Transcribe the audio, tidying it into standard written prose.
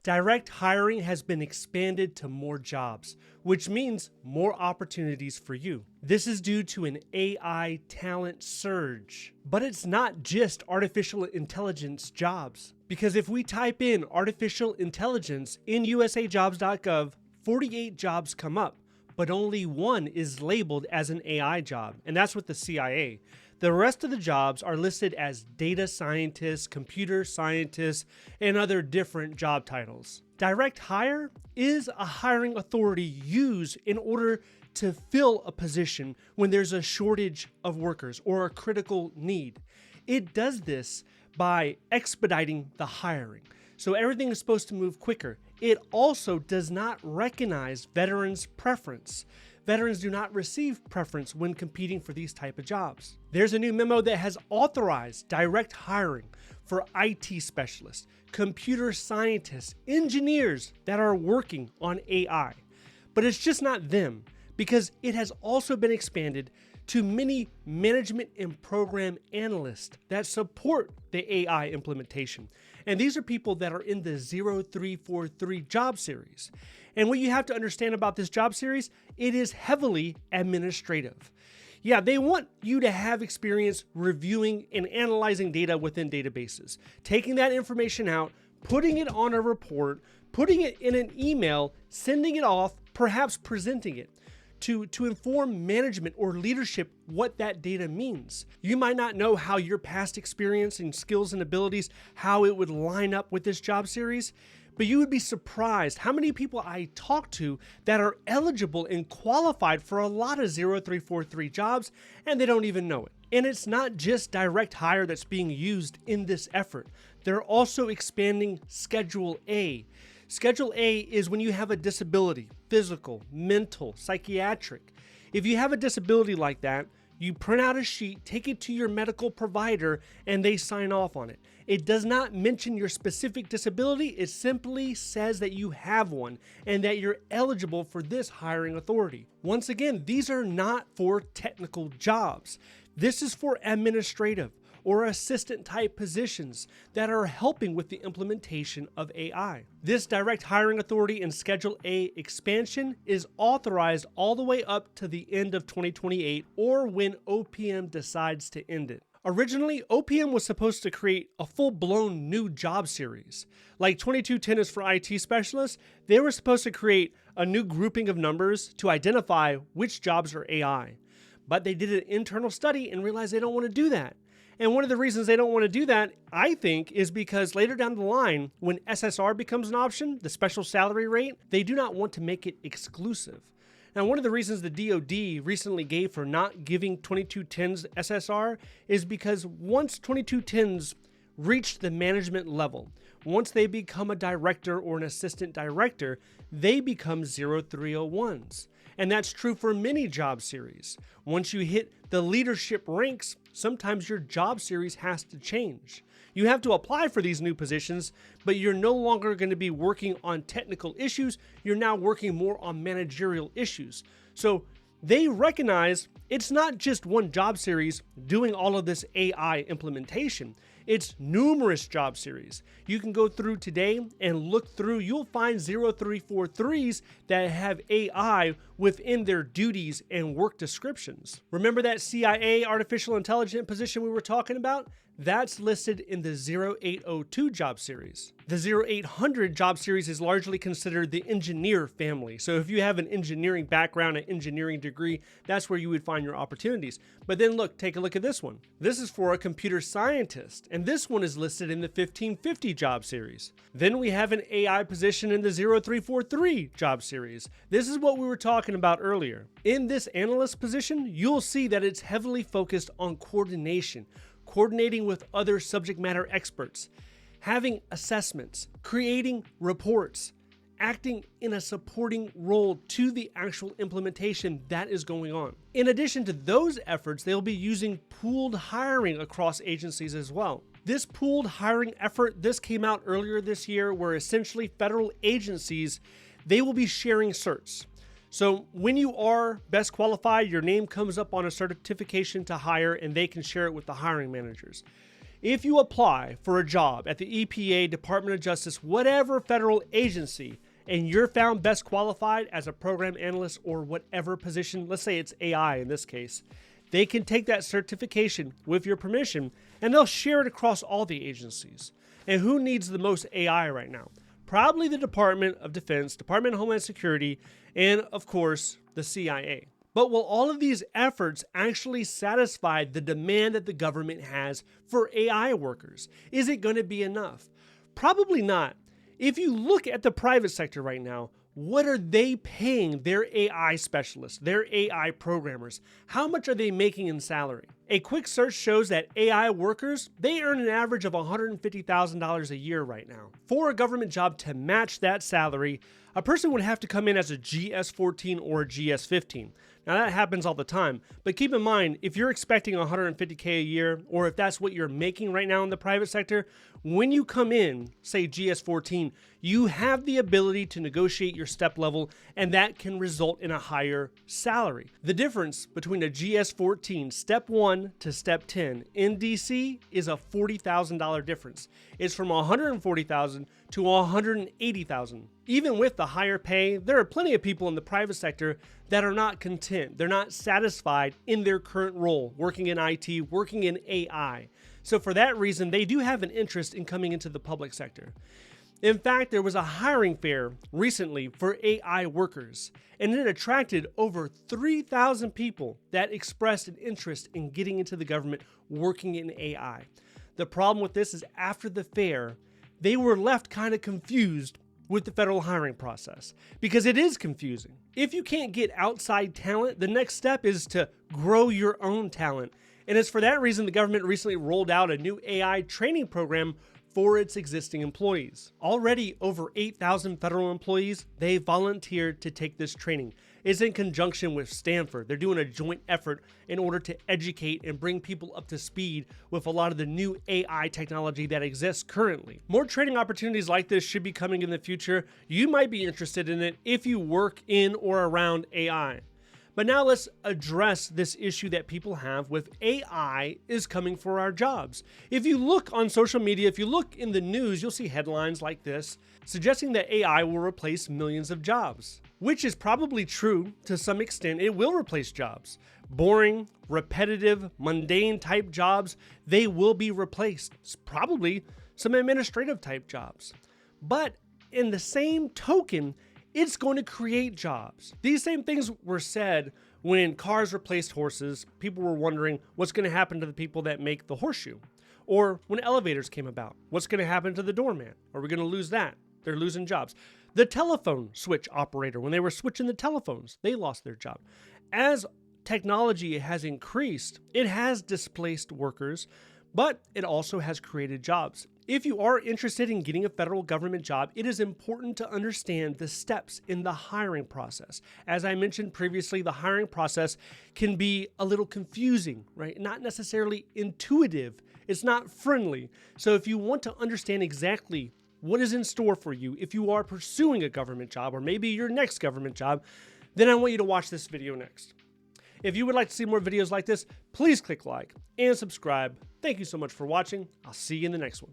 Direct hiring has been expanded to more jobs, which means more opportunities for you. This is due to an AI talent surge. But it's not just artificial intelligence jobs. Because if we type in artificial intelligence in usajobs.gov, 48 jobs come up, but only one is labeled as an AI job, and that's with the CIA. The rest of the jobs are listed as data scientists, computer scientists, and other different job titles. Direct hire is a hiring authority used in order to fill a position when there's a shortage of workers or a critical need. It does this by expediting the hiring. So everything is supposed to move quicker. It also does not recognize veterans' preference. Veterans do not receive preference when competing for these type of jobs. There's a new memo that has authorized direct hiring for IT specialists, computer scientists, engineers that are working on AI. But it's just not them, because it has also been expanded to many management and program analysts that support the AI implementation. And these are people that are in the 0343 job series. And what you have to understand about this job series, it is heavily administrative. Yeah, they want you to have experience reviewing and analyzing data within databases, taking that information out, putting it on a report, putting it in an email, sending it off, perhaps presenting it to inform management or leadership what that data means. You might not know how your past experience and skills and abilities, how it would line up with this job series, but you would be surprised how many people I talk to that are eligible and qualified for a lot of 0343 jobs, and they don't even know it. And it's not just direct hire that's being used in this effort. They're also expanding Schedule A. Schedule A is when you have a disability, physical, mental, psychiatric. If you have a disability like that, you print out a sheet, take it to your medical provider, and they sign off on it. It does not mention your specific disability. It simply says that you have one and that you're eligible for this hiring authority. Once again, these are not for technical jobs. This is for administrative or assistant type positions that are helping with the implementation of AI. This direct hiring authority in Schedule A expansion is authorized all the way up to the end of 2028 or when OPM decides to end it. Originally, OPM was supposed to create a full-blown new job series. Like 2210 is for IT specialists, they were supposed to create a new grouping of numbers to identify which jobs are AI. But they did an internal study and realized they don't want to do that. And one of the reasons they don't want to do that, I think, is because later down the line, when SSR becomes an option, the special salary rate, they do not want to make it exclusive. Now, one of the reasons the DOD recently gave for not giving 2210s SSR is because once 2210s reach the management level, once they become a director or an assistant director, they become 0301s. And that's true for many job series. Once you hit the leadership ranks, sometimes your job series has to change. You have to apply for these new positions, but you're no longer going to be working on technical issues. You're now working more on managerial issues. So they recognize it's not just one job series doing all of this AI implementation. It's numerous job series. You can go through today and look through, you'll find 0343s that have AI within their duties and work descriptions. Remember that CIA artificial intelligence position we were talking about? That's listed in the 0802 job series. The 0800 job series is largely considered the engineer family. So if you have an engineering background, an engineering degree, that's where you would find your opportunities. But then look, take a look at this one. This is for a computer scientist, and this one is listed in the 1550 job series. Then we have an AI position in the 0343 job series. This is what we were talking about earlier. In this analyst position, you'll see that it's heavily focused on coordination, coordinating with other subject matter experts, having assessments, creating reports, acting in a supporting role to the actual implementation that is going on. In addition to those efforts, they'll be using pooled hiring across agencies as well. This pooled hiring effort, this came out earlier this year, where essentially federal agencies, they will be sharing certs. So when you are best qualified, your name comes up on a certification to hire and they can share it with the hiring managers. If you apply for a job at the EPA, Department of Justice, whatever federal agency, and you're found best qualified as a program analyst or whatever position, let's say it's AI in this case, they can take that certification with your permission and they'll share it across all the agencies. And who needs the most AI right now? Probably the Department of Defense, Department of Homeland Security, and of course, the CIA. But will all of these efforts actually satisfy the demand that the government has for AI workers? Is it going to be enough? Probably not. If you look at the private sector right now, what are they paying their AI specialists, their AI programmers? How much are they making in salary? A quick search shows that AI workers, they earn an average of $150,000 a year right now. For a government job to match that salary, a person would have to come in as a GS-14 or a GS-15. Now that happens all the time, but keep in mind, if you're expecting $150K a year, or if that's what you're making right now in the private sector, when you come in, say GS-14, you have the ability to negotiate your step level, and that can result in a higher salary. The difference between a GS-14 step 1 to step 10 in DC is a $40,000 difference. It's from $140,000 to $180,000. Even with the higher pay, there are plenty of people in the private sector that are not content. They're not satisfied in their current role, working in IT, working in AI. So for that reason, they do have an interest in coming into the public sector. In fact, there was a hiring fair recently for AI workers, and it attracted over 3,000 people that expressed an interest in getting into the government working in AI. The problem with this is after the fair, they were left kind of confused with the federal hiring process because it is confusing. If you can't get outside talent, the next step is to grow your own talent. And it's for that reason the government recently rolled out a new AI training program for its existing employees. Already over 8,000 federal employees, they volunteered to take this training. It's in conjunction with Stanford. They're doing a joint effort in order to educate and bring people up to speed with a lot of the new AI technology that exists currently. More training opportunities like this should be coming in the future. You might be interested in it if you work in or around AI. But now let's address this issue that people have with AI is coming for our jobs. If you look on social media, if you look in the news, you'll see headlines like this suggesting that AI will replace millions of jobs, which is probably true to some extent. It will replace jobs. Boring, repetitive, mundane type jobs, they will be replaced. It's probably some administrative type jobs. But in the same token, it's going to create jobs. These same things were said when cars replaced horses. People were wondering what's going to happen to the people that make the horseshoe. Or when elevators came about, what's going to happen to the doorman? Are we going to lose that? They're losing jobs. The telephone switch operator, when they were switching the telephones, they lost their job. As technology has increased, it has displaced workers, but it also has created jobs. If you are interested in getting a federal government job, it is important to understand the steps in the hiring process. As I mentioned previously, the hiring process can be a little confusing, right? Not necessarily intuitive. It's not friendly. So if you want to understand exactly what is in store for you, if you are pursuing a government job or maybe your next government job, then I want you to watch this video next. If you would like to see more videos like this, please click like and subscribe. Thank you so much for watching. I'll see you in the next one.